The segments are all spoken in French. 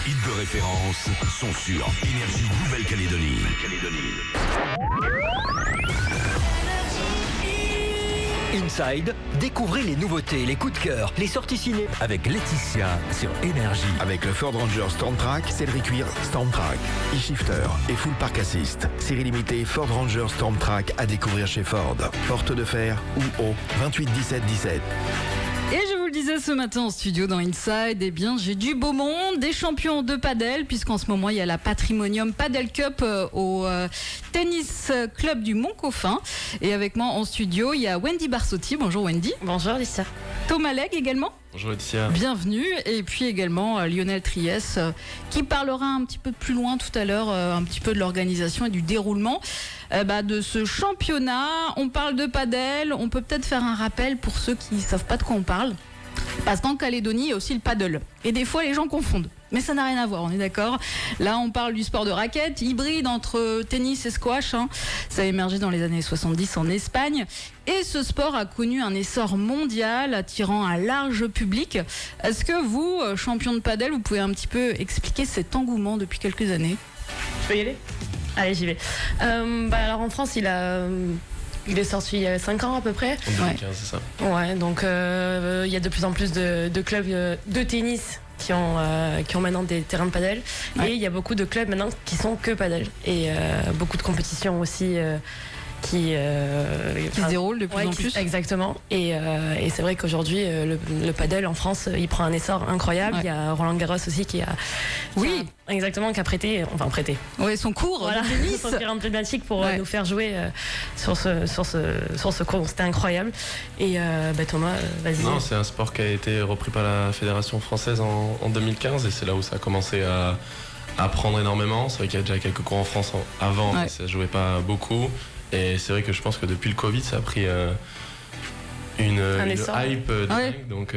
hits de référence sont sur Énergie Nouvelle-Calédonie. Inside, découvrez les nouveautés, les coups de cœur, les sorties ciné avec Laetitia sur Énergie. Avec le Ford Ranger Stormtrack, Cédric Cuir Stormtrack, e-shifter et full park assist. Série limitée Ford Ranger Stormtrack à découvrir chez Ford. Porte de fer ou au 28 17 17. Et je vous le disais ce matin en studio dans Inside, eh bien j'ai du beau monde, des champions de padel, puisqu'en ce moment il y a la Patrimonium Padel Cup au tennis club du Mont-Coffin. Et avec moi en studio, il y a Wendy Barsotti. Bonjour Wendy. Bonjour Lisa. Thomas Legge également. Bonjour Laetitia. Bienvenue. Et puis également Lionel Triès qui parlera un petit peu plus loin tout à l'heure, un petit peu de l'organisation et du déroulement de ce championnat. On parle de padel, on peut peut-être faire un rappel pour ceux qui ne savent pas de quoi on parle. Parce qu'en Calédonie, il y a aussi le paddle. Et des fois, les gens confondent. Mais ça n'a rien à voir, on est d'accord. Là, on parle du sport de raquette, hybride entre tennis et squash. Ça a émergé dans les années 70 en Espagne. Et ce sport a connu un essor mondial, attirant un large public. Est-ce que vous, champion de paddle, vous pouvez un petit peu expliquer cet engouement depuis quelques années ? Je peux y aller ? Allez, j'y vais. Alors en France, il est sorti il y a 5 ans à peu près. En 2015, c'est ça. Ouais, donc il y a de plus en plus de clubs de tennis qui ont maintenant des terrains de padel. Ouais. Et il y a beaucoup de clubs maintenant qui sont que padel. Et beaucoup de compétitions aussi qui se déroulent de plus en plus. Exactement. Et c'est vrai qu'aujourd'hui, le padel en France, il prend un essor incroyable. Ouais. Il y a Roland Garros aussi qui a qui a prêté. Oui, son cours. Voilà, son tir emblématique pour nous faire jouer sur ce cours. C'était incroyable. Et Thomas, vas-y. Non, c'est un sport qui a été repris par la Fédération française en 2015 et c'est là où ça a commencé à prendre énormément. C'est vrai qu'il y a déjà quelques cours en France avant, mais ça ne jouait pas beaucoup. Et c'est vrai que je pense que depuis le Covid, ça a pris une hype dingue. Donc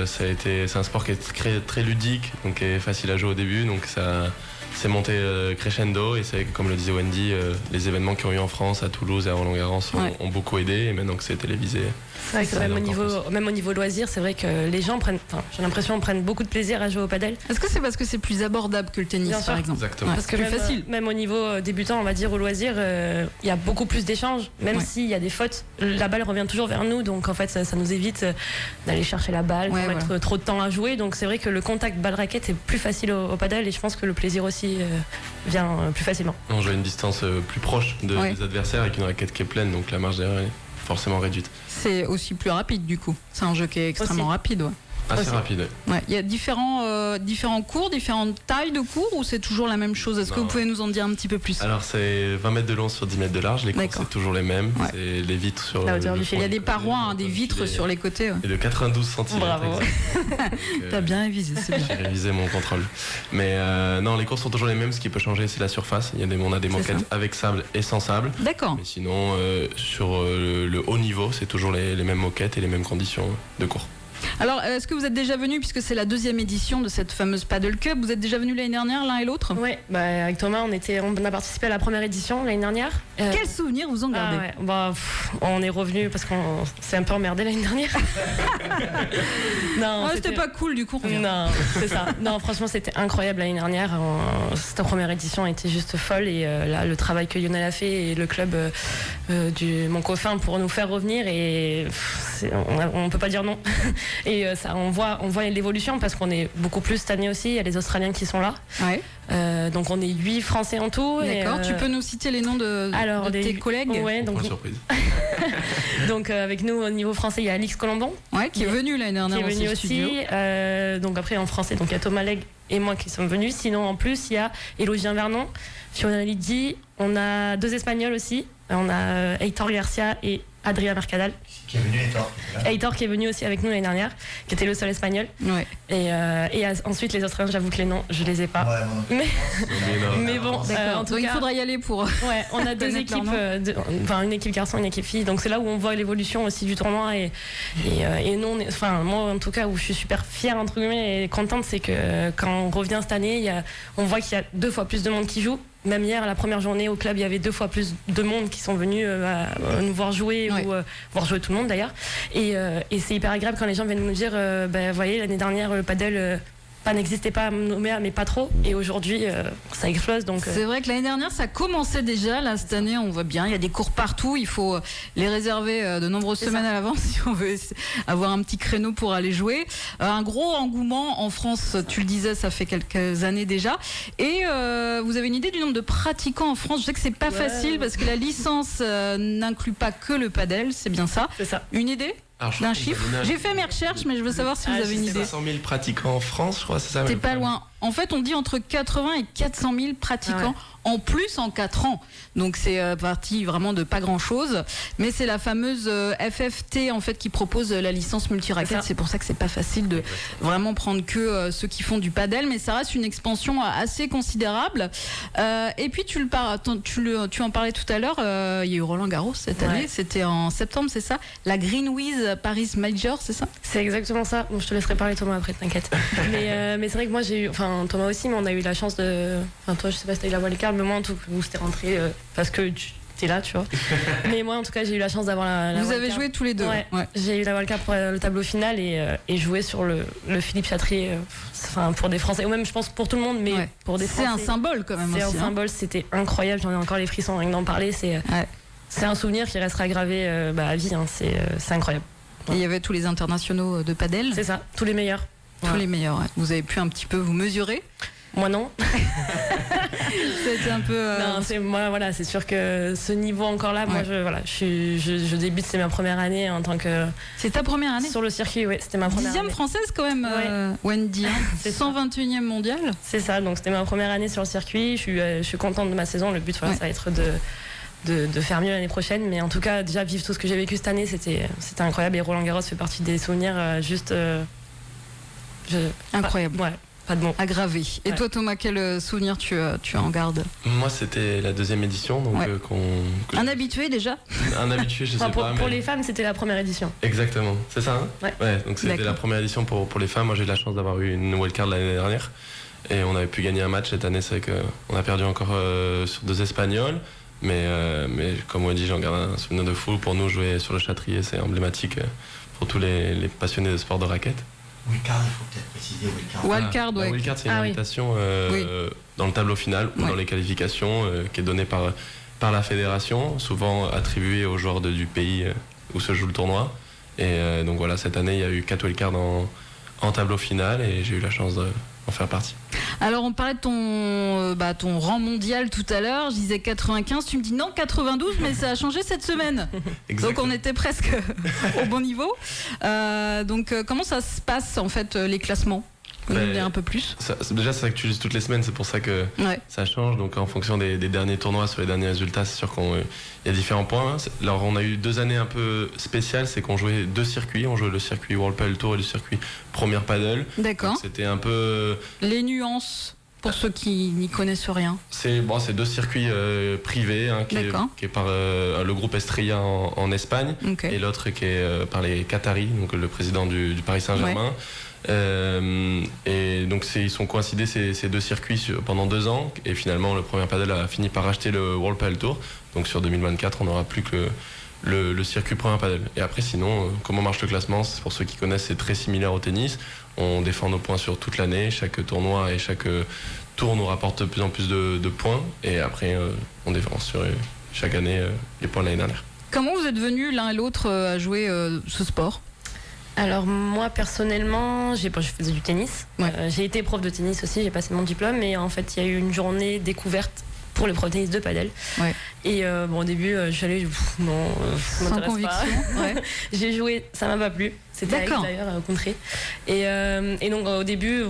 c'est un sport qui est très ludique, donc qui est facile à jouer au début. Donc ça s'est monté crescendo. Et c'est vrai que, comme le disait Wendy, les événements qui ont eu en France, à Toulouse et à Roland-Garros ont beaucoup aidé. Et maintenant que c'est télévisé. C'est vrai que même au niveau loisir, c'est vrai que les gens j'ai l'impression, prennent beaucoup de plaisir à jouer au padel. Est-ce que c'est parce que c'est plus abordable que le tennis, par exemple ? Exactement. Parce que plus facile. Même au niveau débutant, on va dire, au loisir, il y a beaucoup plus d'échanges. Même s'il y a des fautes, la balle revient toujours vers nous. Donc en fait, ça nous évite d'aller chercher la balle, de mettre trop de temps à jouer. Donc c'est vrai que le contact balle-raquette est plus facile au padel. Et je pense que le plaisir aussi vient plus facilement. On joue à une distance plus proche des adversaires avec une raquette qui est pleine. Donc la marge d'erreur est forcément réduite. C'est aussi plus rapide du coup. C'est un jeu qui est extrêmement rapide. Assez rapide. Il y a différents cours, différentes tailles de cours ou c'est toujours la même chose ? Est-ce que vous pouvez nous en dire un petit peu plus ? Alors c'est 20 mètres de long sur 10 mètres de large. Les cours c'est toujours les mêmes. Ouais. C'est les vitres sur la hauteur du filet. Il y a des parois, des vitres sur les côtés. Et de 92 cm. Bravo. T'as bien révisé, c'est bien. J'ai révisé mon contrôle. Mais non, les cours sont toujours les mêmes. Ce qui peut changer, c'est la surface. On a des moquettes avec sable et sans sable. D'accord. Mais sinon, sur le haut niveau, c'est toujours les mêmes moquettes et les mêmes conditions de cours. Alors, est-ce que vous êtes déjà venus, puisque c'est la 2e édition de cette fameuse Paddle Cup, vous êtes déjà venus l'année dernière, l'un et l'autre ? Oui, avec Thomas, on a participé à la première édition l'année dernière. Quel souvenir vous en gardez ? On est revenus parce qu'on s'est un peu emmerdé l'année dernière. Non, c'était pas cool du coup. Non, c'est ça. Non, franchement, c'était incroyable l'année dernière. Cette première édition était juste folle et là, le travail que Lionel a fait et le club du Mont-Coffin pour nous faire revenir et on peut pas dire non. Et on voit l'évolution parce qu'on est beaucoup plus cette année aussi. Il y a les Australiens qui sont là. Ouais. Donc on est 8 Français en tout. D'accord. Tu peux nous citer les noms de tes collègues ? Ouais, donc surprise. Donc avec nous au niveau français, il y a Alix Colombon. Ouais, qui est venu l'année dernière. Qui est venu aussi. Donc après en français, donc il y a Thomas Legge et moi qui sommes venus. Sinon en plus il y a Élogien Vernon, Fiona Lidji. On a 2 Espagnols aussi. On a Heitor Garcia et Adria Mercadal. Qui est venu, Heitor qui est venu aussi avec nous l'année dernière, qui était le seul espagnol. Ouais. Et ensuite les Australiens, j'avoue que les noms, je les ai pas. Ouais, mais bon, en tout donc cas, il faudra y aller pour. Ouais, on a 2 équipes, une équipe garçon, une équipe fille. Donc c'est là où on voit l'évolution aussi du tournoi et nous, moi en tout cas où je suis super fière entre guillemets et contente, c'est que quand on revient cette année, on voit qu'il y a 2 fois plus de monde qui joue. Même hier, la première journée au club, il y avait 2 fois plus de monde qui sont venus nous voir jouer ou voir jouer tout le monde d'ailleurs. Et c'est hyper agréable quand les gens viennent nous dire, vous voyez, l'année dernière, le paddle, n'existait pas à Nouméa, mais pas trop. Et aujourd'hui, ça explose. Donc, C'est vrai que l'année dernière, ça commençait déjà. Là, cette année, on voit bien, il y a des cours partout. Il faut les réserver de nombreuses semaines à l'avance si on veut avoir un petit créneau pour aller jouer. Un gros engouement en France, tu le disais, ça fait quelques années déjà. Et vous avez une idée du nombre de pratiquants en France? Je sais que c'est pas facile parce que la licence n'inclut pas que le padel, c'est bien ça. C'est ça. Une idée d'un chiffre? J'ai fait mes recherches, mais je veux savoir si vous avez une idée. 500 000 pratiquants en France, je crois, c'est ça? T'es pas loin. En fait, on dit entre 80 et 400 000 pratiquants en plus en 4 ans. Donc c'est parti vraiment de pas grand-chose. Mais c'est la fameuse FFT en fait qui propose la licence multi-raquette. C'est pour ça que c'est pas facile de vraiment prendre que ceux qui font du padel. Mais ça reste une expansion assez considérable. Et puis tu en parlais tout à l'heure. Il y a eu Roland Garros cette année. C'était en septembre, c'est ça? La Greenwiz Paris Major, c'est ça? C'est exactement ça. Bon, je te laisserai parler Thomas après, t'inquiète. mais c'est vrai que moi j'ai eu, Thomas aussi, mais on a eu la chance de. Toi, je sais pas si t'as eu la wildcard, mais moi en tout cas, où c'était rentré parce que tu es là, tu vois. Mais moi en tout cas, j'ai eu la chance d'avoir la Vous wildcard. avez joué tous les deux. Ouais. J'ai eu la wildcard pour le tableau final et jouer sur le Philippe Chatrier, pour des Français, ou même je pense pour tout le monde, mais pour des Français. C'est un symbole quand même. C'est aussi, un symbole, c'était incroyable. J'en ai encore les frissons rien que d'en parler. C'est un souvenir qui restera gravé à vie. C'est incroyable. Et il y avait tous les internationaux de padel. C'est ça, tous les meilleurs. Tous les meilleurs. Vous avez pu un petit peu vous mesurer? Moi non. C'était un peu. Non, c'est sûr que ce niveau encore là, moi je débute, c'est ma première année en tant que. C'est ta première année? Sur le circuit, oui, c'était ma première 10e année. Française quand même, Wendy. C'est 121e mondial. C'est ça, donc c'était ma première année sur le circuit. Je suis contente de ma saison. Le but, ça va être de faire mieux l'année prochaine, mais en tout cas déjà vivre tout ce que j'ai vécu cette année, c'était incroyable. Et Roland Garros fait partie des souvenirs incroyable. Pas de mots. Aggravé. Et toi Thomas, quel souvenir tu as en garde? Moi c'était la 2e édition, donc un habitué déjà? Un habitué, je sais pas. Pour les femmes, c'était la première édition. Exactement, c'est ça, hein? Ouais, donc c'était la première édition pour les femmes. Moi j'ai eu la chance d'avoir eu une wildcard l'année dernière et on avait pu gagner un match cette année. C'est vrai qu'on a perdu encore sur 2 Espagnols. Mais comme on dit, j'en garde un souvenir de fou. Pour nous, jouer sur le Châtrier, c'est emblématique pour tous les passionnés de sport de raquette. Wildcard, il faut peut-être préciser Wildcard. Wildcard, La wildcard, c'est une invitation dans le tableau final ou dans les qualifications qui est donnée par la fédération, souvent attribuée aux joueurs du pays où se joue le tournoi. Et donc voilà, cette année, il y a eu 4 wildcards en tableau final et j'ai eu la chance d'en faire partie. Alors on parlait de ton rang mondial tout à l'heure, je disais 95, tu me dis non 92, mais ça a changé cette semaine. Donc on était presque au bon niveau. Donc comment ça se passe en fait les classements? Vous nous dire un peu plus. Déjà, c'est ça que tu utilises toutes les semaines, c'est pour ça que ça change. Donc, en fonction des derniers tournois, sur les derniers résultats, c'est sûr qu'il y a différents points. Alors, on a eu 2 années un peu spéciales, c'est qu'on jouait 2 circuits. On jouait le circuit World Padel Tour et le circuit Premier Padel. D'accord. C'était un peu. Les nuances, pour ceux qui n'y connaissent rien. C'est 2 circuits privés, qui est par le groupe Estrella en Espagne, et l'autre qui est par les Qataris, donc le président du Paris Saint-Germain. Et donc ils sont coïncidés ces 2 circuits pendant 2 ans et finalement le Premier Padel a fini par racheter le World Padel Tour, donc sur 2024 on n'aura plus que le circuit Premier Padel. Et après sinon comment marche le classement, pour ceux qui connaissent, c'est très similaire au tennis. On défend nos points sur toute l'année, chaque tournoi et chaque tour nous rapporte de plus en plus de points et après on défend sur chaque année les points de l'année dernière. Comment vous êtes venus l'un et l'autre à jouer ce sport? Alors moi personnellement, je faisais du tennis. J'ai été prof de tennis aussi, j'ai passé mon diplôme et en fait il y a eu une journée découverte pour le prof de tennis de padel. Et au début je suis allée, sans conviction. J'ai joué, ça m'a pas plu. C'était Alex d'ailleurs au Contré. Et donc au début,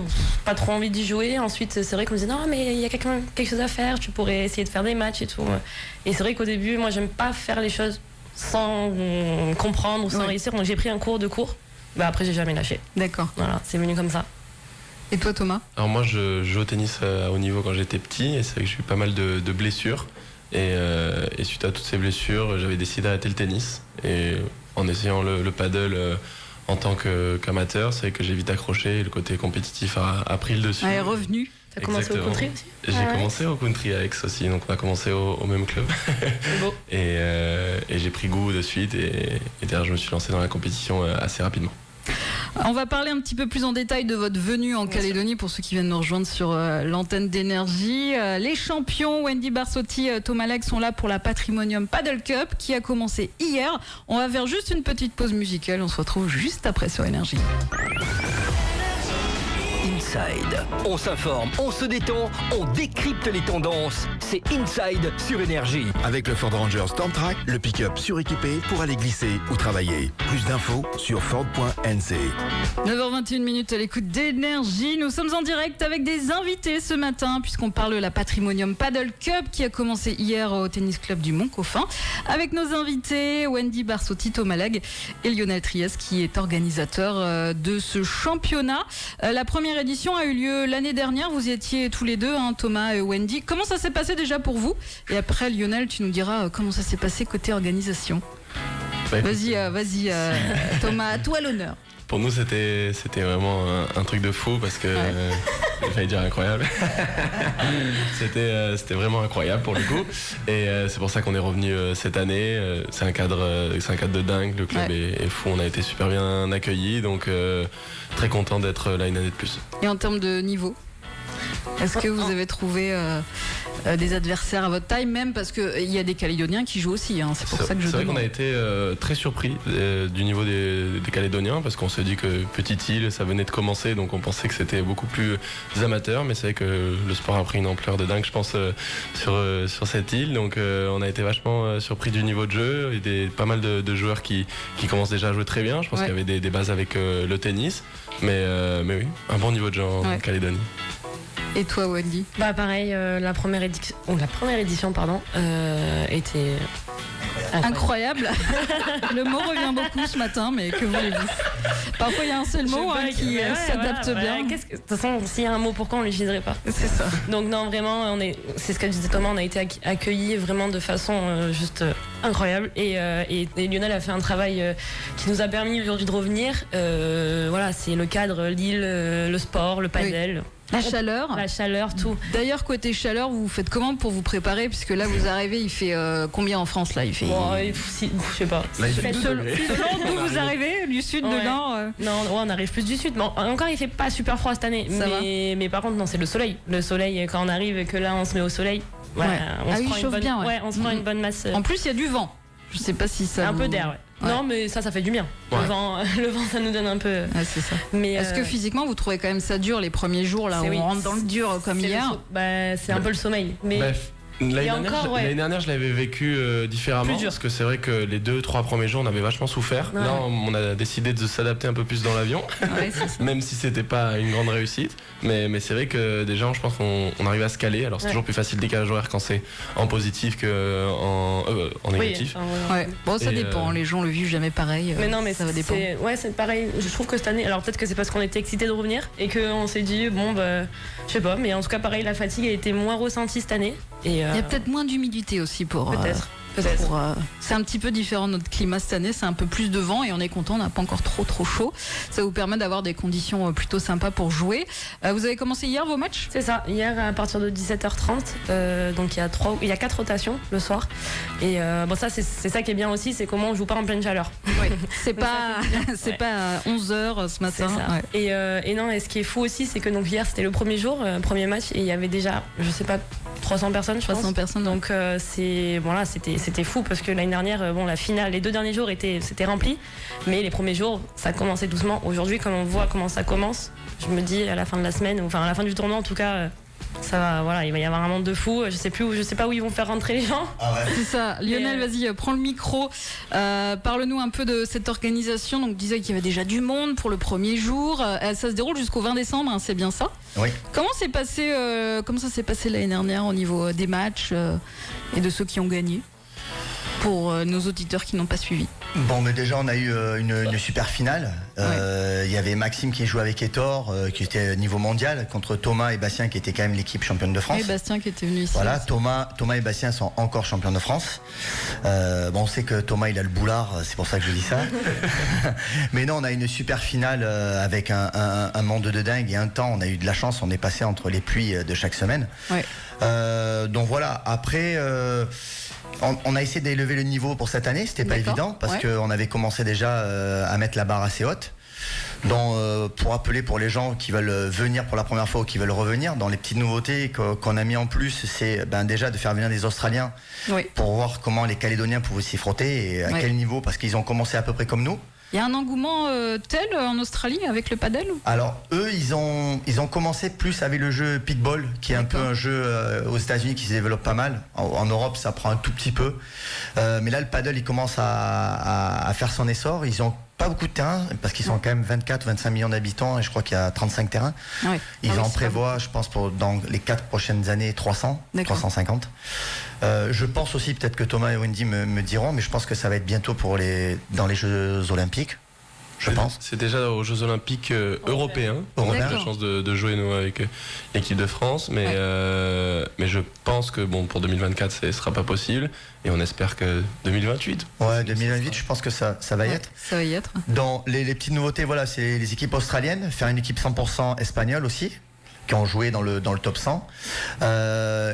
pas trop envie d'y jouer. Ensuite c'est vrai qu'on me disait non mais il y a quelque chose à faire, tu pourrais essayer de faire des matchs et tout. Et c'est vrai qu'au début moi j'aime pas faire les choses sans comprendre ou sans réussir. Donc j'ai pris un cours de cours. Après j'ai jamais lâché. D'accord. Voilà, c'est venu comme ça. Et toi Thomas? Alors moi je joue au tennis à haut niveau quand j'étais petit et c'est vrai que j'ai eu pas mal de blessures et suite à toutes ces blessures j'avais décidé d'arrêter le tennis et en essayant le paddle en tant qu'amateur, c'est vrai que j'ai vite accroché et le côté compétitif a pris le dessus. Est revenu. T'as commencé au country aussi? J'ai commencé au country avec aussi, donc on a commencé au même club. Beau. Et j'ai pris goût de suite et derrière je me suis lancé dans la compétition assez rapidement. On va parler un petit peu plus en détail de votre venue en Calédonie pour ceux qui viennent nous rejoindre sur l'antenne d'Énergie. Les champions Wendy Barsotti, Thomas Legge sont là pour la Patrimonium Paddle Cup qui a commencé hier. On va faire juste une petite pause musicale. On se retrouve juste après sur Énergie. Inside. On s'informe, on se détend, on décrypte les tendances. C'est Inside sur Énergie. Avec le Ford Ranger Stormtrack, le pick-up suréquipé pour aller glisser ou travailler. Plus d'infos sur Ford.nc. 9h21 à l'écoute d'Énergie. Nous sommes en direct avec des invités ce matin puisqu'on parle de la Patrimonium Paddle Cup qui a commencé hier au tennis club du Mont-Coffin. Avec nos invités Wendy Barsotti, Thomas Legge et Lionel Triès qui est organisateur de ce championnat. La première édition a eu lieu l'année dernière. Vous y étiez tous les deux, Thomas et Wendy. Comment ça s'est passé déjà pour vous? Et après, Lionel, tu nous diras comment ça s'est passé côté organisation. Vas-y, Thomas, à toi l'honneur. Pour nous, c'était vraiment un truc de fou parce que j'ai failli dire incroyable. C'était vraiment incroyable pour le coup. Et c'est pour ça qu'on est revenu cette année. C'est un cadre de dingue. Le club est fou. On a été super bien accueillis. Donc très content d'être là une année de plus. Et en termes de niveau, est-ce que vous avez trouvé des adversaires à votre taille, même parce qu'il y a des Calédoniens qui jouent aussi, c'est pour ça que je demande. C'est vrai qu'on a été très surpris du niveau des Calédoniens, parce qu'on s'est dit que Petite Île, ça venait de commencer, donc on pensait que c'était beaucoup plus amateur, mais c'est vrai que le sport a pris une ampleur de dingue, je pense, sur cette île, donc on a été vachement surpris du niveau de jeu, et pas mal de joueurs qui commencent déjà à jouer très bien. Je pense qu'il y avait des bases avec le tennis, mais oui, un bon niveau de jeu en Calédonie. Et toi, Wendy? Pareil, la première édition était incroyable. Le mot revient beaucoup ce matin, mais que voulez-vous? Parfois, il y a un seul mot qui s'adapte bien. De toute façon, s'il y a un mot, pourquoi on ne l'utiliserait pas? C'est ça. Donc non, vraiment, c'est ce que disait Thomas, on a été accueillis vraiment de façon juste incroyable. Et Lionel a fait un travail qui nous a permis aujourd'hui de revenir. Voilà, c'est le cadre, l'île, le sport, le paddle. La chaleur, tout. D'ailleurs, côté chaleur, vous faites comment pour vous préparer? Puisque là, vous arrivez, il fait combien en France là? Il fait. Je sais pas. Là, il fait selon d'où vous arrivez, du sud, de nord. Non, on arrive plus du sud. Mais encore, il fait pas super froid cette année. Mais par contre, non, c'est le soleil. Le soleil, quand on arrive et que là, on se met au soleil, on se prend une bonne masse. En plus, il y a du vent. Je sais pas si ça. Un peu d'air, Non, mais ça fait du bien. Le vent, ça nous donne un peu. C'est ça. Mais est-ce que physiquement, vous trouvez quand même ça dur les premiers jours là où on rentre dans le dur comme hier? C'est un peu le sommeil. Mais l'année dernière, je l'avais vécu différemment parce que c'est vrai que les 2-3 premiers jours, on avait vachement souffert. Là, on a décidé de s'adapter un peu plus dans l'avion, même si c'était pas une grande réussite. Mais c'est vrai que déjà, je pense qu'on arrive à se caler. Alors c'est toujours plus facile le décalage horaire quand c'est en positif que en négatif. Bon, ça dépend. Les gens le vivent jamais pareil. Mais non, mais ça va dépendre. C'est pareil. Je trouve que cette année, alors peut-être que c'est parce qu'on était excités de revenir et qu'on s'est dit je sais pas. Mais en tout cas, pareil, la fatigue a été moins ressentie cette année. Il y a peut-être moins d'humidité aussi pour. Peut-être. C'est un petit peu différent notre climat cette année, c'est un peu plus de vent et on est content, on n'a pas encore trop chaud. Ça vous permet d'avoir des conditions plutôt sympas pour jouer. Vous avez commencé hier vos matchs? C'est ça, hier à partir de 17h30, donc il y a 4 rotations le soir. Et ça c'est ça qui est bien aussi, c'est comment on joue pas en pleine chaleur. Oui. C'est pas à 11h ce matin. Et non, et ce qui est fou aussi, c'est que donc hier c'était le premier jour, premier match, et il y avait déjà, je sais pas, 300 personnes, je pense. 300 personnes. Donc c'était fou parce que l'année dernière, la finale, les 2 derniers jours c'était rempli, mais les premiers jours, ça commençait doucement. Aujourd'hui, quand on voit comment ça commence, je me dis à la fin de la semaine, enfin à la fin du tournoi en tout cas, ça va, il va y avoir un monde de fou. Je sais pas où ils vont faire rentrer les gens. C'est ça. Lionel, vas-y, prends le micro. Parle-nous un peu de cette organisation. Donc, disait qu'il y avait déjà du monde pour le premier jour. Ça se déroule jusqu'au 20 décembre, c'est bien ça? Oui. Comment ça s'est passé l'année dernière au niveau des matchs et de ceux qui ont gagné? Pour nos auditeurs qui n'ont pas suivi. Bon, mais déjà, on a eu une super finale. Il y avait Maxime qui jouait avec Etor, qui était niveau mondial, contre Thomas et Bastien, qui étaient quand même l'équipe championne de France. Et Bastien qui était venu ici. Voilà, Thomas et Bastien sont encore champions de France. On sait que Thomas, il a le boulard, c'est pour ça que je dis ça. Mais non, on a une super finale avec un monde de dingue et un temps. On a eu de la chance, on est passé entre les pluies de chaque semaine. Donc voilà, après... On a essayé d'élever le niveau pour cette année, c'était pas évident parce qu'on avait commencé déjà à mettre la barre assez haute. Pour appeler pour les gens qui veulent venir pour la première fois ou qui veulent revenir, dans les petites nouveautés qu'on a mis en plus, c'est déjà de faire venir des Australiens pour voir comment les Calédoniens pouvaient s'y frotter et à quel niveau, parce qu'ils ont commencé à peu près comme nous. Il y a un engouement tel en Australie avec le paddle? Alors eux, ils ont commencé plus avec le jeu pickball, qui est un peu un jeu aux États-Unis qui se développe pas mal. En Europe, ça prend un tout petit peu, mais là le paddle, il commence à faire son essor. Ils ont pas beaucoup de terrain parce qu'ils sont quand même 24-25 millions d'habitants et je crois qu'il y a 35 terrains. Ils en prévoient, je pense, dans les 4 prochaines années 300, 350. Je pense aussi, peut-être que Thomas et Wendy me diront, mais je pense que ça va être bientôt dans les Jeux Olympiques. Je pense. C'est déjà aux Jeux Olympiques européens. On a eu la chance de jouer nous avec l'équipe de France, mais je pense que pour 2024, ce ne sera pas possible. Et on espère que 2028. Ouais, 2028, je pense que ça va y être. Ça va y être. Dans les petites nouveautés, voilà, c'est les équipes australiennes, faire une équipe 100% espagnole aussi, qui ont joué dans le top 100.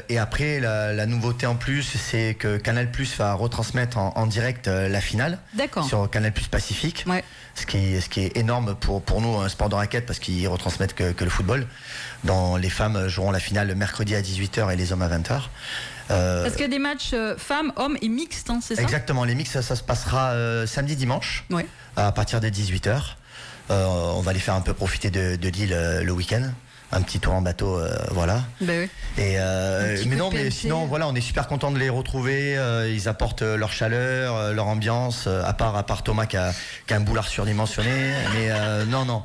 Et après, la nouveauté en plus, c'est que Canal+ va retransmettre en direct la finale sur Canal+ Pacifique. Ce qui est énorme pour nous, un sport de raquette, parce qu'ils retransmettent que le football. Les femmes joueront la finale le mercredi à 18h et les hommes à 20h. Parce qu'il y a des matchs femmes, hommes et mixtes, c'est ça? Exactement, les mixtes, ça se passera samedi, dimanche, à partir de 18h. On va les faire un peu profiter de l'île le week-end. Un petit tour en bateau, voilà. Et mais sinon, voilà, on est super content de les retrouver. Ils apportent leur chaleur, leur ambiance. À part Thomas qui a un boulard surdimensionné. Mais non.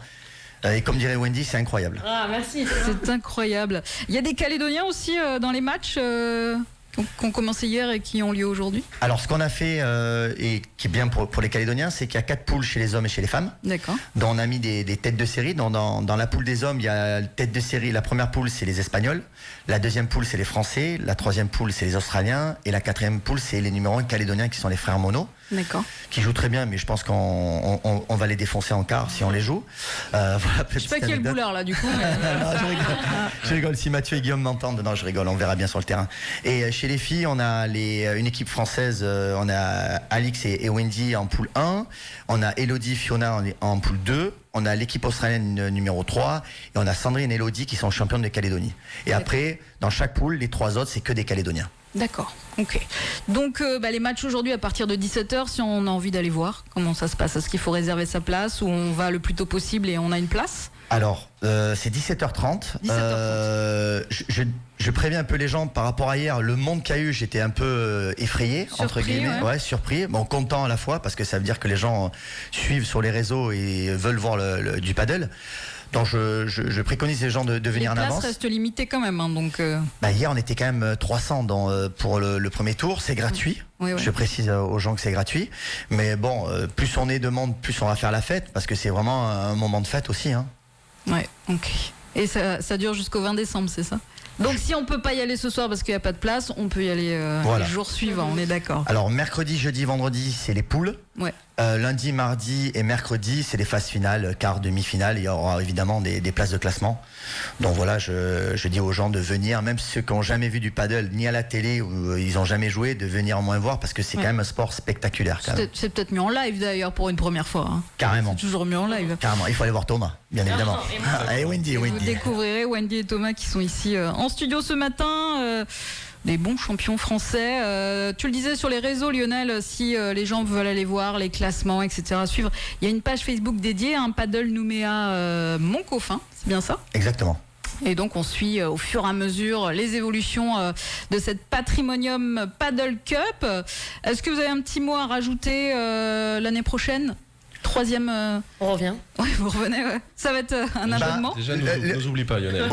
Et comme dirait Wendy, c'est incroyable. Ah, merci. C'est incroyable. Il y a des Calédoniens aussi dans les matchs qui ont commencé hier et qui ont lieu aujourd'hui? Alors, ce qu'on a fait, et qui est bien pour les Calédoniens, c'est qu'il y a 4 poules chez les hommes et chez les femmes. D'accord. Dont on a mis des têtes de série. Dans la poule des hommes, il y a tête de série. La première poule, c'est les Espagnols. La deuxième poule, c'est les Français. La troisième poule, c'est les Australiens. Et la quatrième poule, c'est les numéros 1 Calédoniens, qui sont les frères Monod. D'accord. Qui jouent très bien, mais je pense qu'on va les défoncer en quart si on les joue. Voilà, je sais pas qui est le boulard là, du coup. Je rigole. Si Mathieu et Guillaume m'entendent, non, je rigole. On verra bien sur le terrain. Et chez les filles, on a une équipe française. On a Alix et Wendy en poule 1. On a Elodie, Fiona en poule 2. On a l'équipe australienne numéro 3. Et on a Sandrine et Elodie qui sont championnes de Calédonie. Et après, dans chaque poule, les 3 autres, c'est que des Calédoniens. D'accord, ok. Donc les matchs aujourd'hui à partir de 17h, si on a envie d'aller voir, comment ça se passe? Est-ce qu'il faut réserver sa place ou on va le plus tôt possible et on a une place? Alors, c'est 17h30. Je préviens un peu les gens par rapport à hier. Le monde qu'il y a eu, j'étais un peu effrayé, surpris, entre guillemets. Surpris. Bon, content à la fois, parce que ça veut dire que les gens suivent sur les réseaux et veulent voir du paddle. Donc je préconise les gens de venir en avance. Les places restent limitées quand même. Donc hier, on était quand même 300 pour le premier tour. C'est gratuit. Je précise aux gens que c'est gratuit. Mais bon, plus on est de monde, plus on va faire la fête. Parce que c'est vraiment un moment de fête aussi. Ouais, ok. Et ça dure jusqu'au 20 décembre, c'est ça? Donc si on peut pas y aller ce soir parce qu'il n'y a pas de place, on peut y aller les jours suivants, on est d'accord. Alors mercredi, jeudi, vendredi, c'est les poules. Lundi, mardi et mercredi, c'est les phases finales, quart, demi-finale. Il y aura évidemment des places de classement. Donc voilà, je dis aux gens de venir, même ceux qui n'ont jamais vu du paddle, ni à la télé, ou ils n'ont jamais joué, de venir au moins voir, parce que c'est quand même un sport spectaculaire. C'est peut-être mieux en live d'ailleurs pour une première fois. Carrément. C'est toujours mieux en live. Carrément, il faut aller voir Thomas, bien évidemment. Et Wendy. Vous découvrirez Wendy et Thomas qui sont ici en studio ce matin. Des bons champions français. Tu le disais sur les réseaux, Lionel, si les gens veulent aller voir les classements, etc., suivre, il y a une page Facebook dédiée, Paddle Nouméa Montcoffin, c'est bien ça? Exactement. Et donc on suit au fur et à mesure les évolutions de cette Patrimonium Paddle Cup. Est-ce que vous avez un petit mot à rajouter l'année prochaine? Troisième. On revient. Oui, vous revenez, Ça va être un abonnement. Déjà, nous oublie pas, Lionel.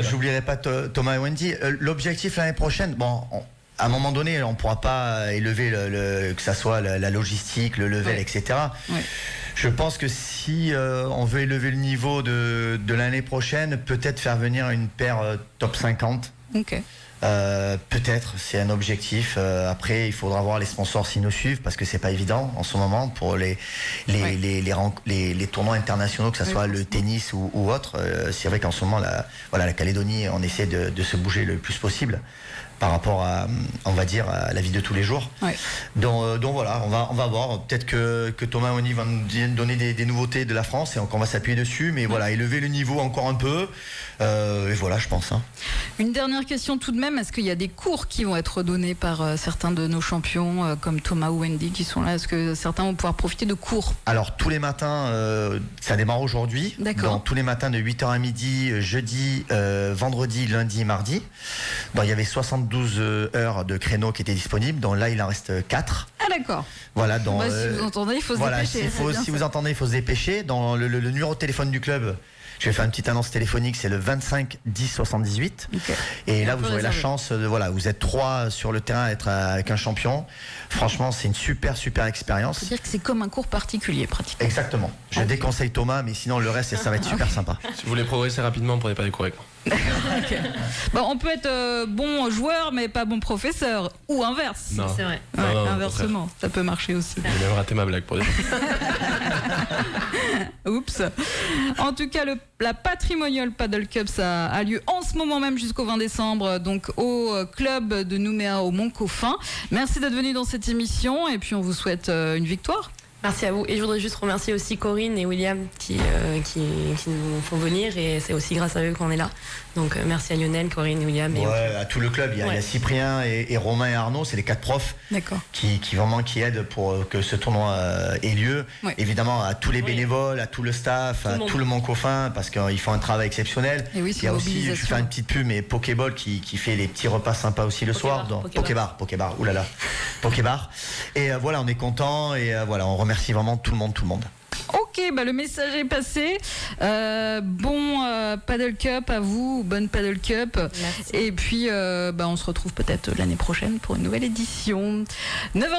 J'oublierai pas Thomas et Wendy. L'objectif l'année prochaine, à un moment donné, on ne pourra pas élever que ça soit la logistique, le level, etc. Je pense que si on veut élever le niveau de l'année prochaine, peut-être faire venir une paire top 50. Ok. Peut-être, c'est un objectif. Après, il faudra voir les sponsors s'ils nous suivent, parce que c'est pas évident en ce moment pour les tournois internationaux, que ce soit le tennis ou autre. C'est vrai qu'en ce moment, la Calédonie, on essaie de se bouger le plus possible. par rapport à, on va dire, à la vie de tous les jours. Ouais. Donc voilà, on va voir. Peut-être que Thomas Oni va nous donner des nouveautés de la France et qu'on va s'appuyer dessus. Mais voilà, élever le niveau encore un peu. Et voilà, je pense. Une dernière question tout de même. Est-ce qu'il y a des cours qui vont être donnés par certains de nos champions, comme Thomas ou Wendy, qui sont là? Est-ce que certains vont pouvoir profiter de cours? Alors, tous les matins, ça démarre aujourd'hui. D'accord. Donc, tous les matins de 8h à midi, jeudi, vendredi, lundi et mardi. Donc, il y avait 72 heures de créneaux qui étaient disponibles. Donc là, il en reste 4. Ah d'accord. Voilà, si vous entendez, il faut se dépêcher. Si vous entendez, il faut se dépêcher. Dans le numéro de téléphone du club, je vais faire une petite annonce téléphonique, c'est le 25 10 78. Okay. Et là, vous aurez la chance, vous êtes 3 sur le terrain à être avec un champion. Franchement, c'est une super expérience. C'est-à-dire que c'est comme un cours particulier, pratiquement. Exactement. Je déconseille Thomas, mais sinon, le reste, ça va être super sympa. Si vous voulez progresser rapidement, prenez pas des cours avec moi. Okay. Bon, on peut être bon joueur, mais pas bon professeur. Ou inverse. Non. C'est vrai. Ouais, non, inversement, ça peut marcher aussi. J'ai même raté ma blague pour dire. Oups. En tout cas, la Patrimonial Paddle Cup, ça a lieu en ce moment même jusqu'au 20 décembre, donc au club de Nouméa au Mont-Coffin. Merci d'être venu dans cette émission et puis on vous souhaite une victoire. Merci à vous. Et je voudrais juste remercier aussi Corinne et William qui nous font venir, et c'est aussi grâce à eux qu'on est là. Donc merci à Lionel, Corinne, William. À tout le club. Il y a Cyprien et Romain et Arnaud, c'est les 4 profs qui aident pour que ce tournoi ait lieu. Ouais. Évidemment, à tous les bénévoles, à tout le staff, à tout le Mont-Coffin, parce qu'ils font un travail exceptionnel. Et oui, il y a aussi, je fais une petite pub, mais Pokéball qui fait les petits repas sympas aussi le soir. Pokébar, oulala. Pokébar. Et voilà, on est content et voilà, on remercie vraiment tout le monde. Ok, le message est passé. Bon Paddle Cup à vous, bonne Paddle Cup. Merci. Et puis on se retrouve peut-être l'année prochaine pour une nouvelle édition. 9h30.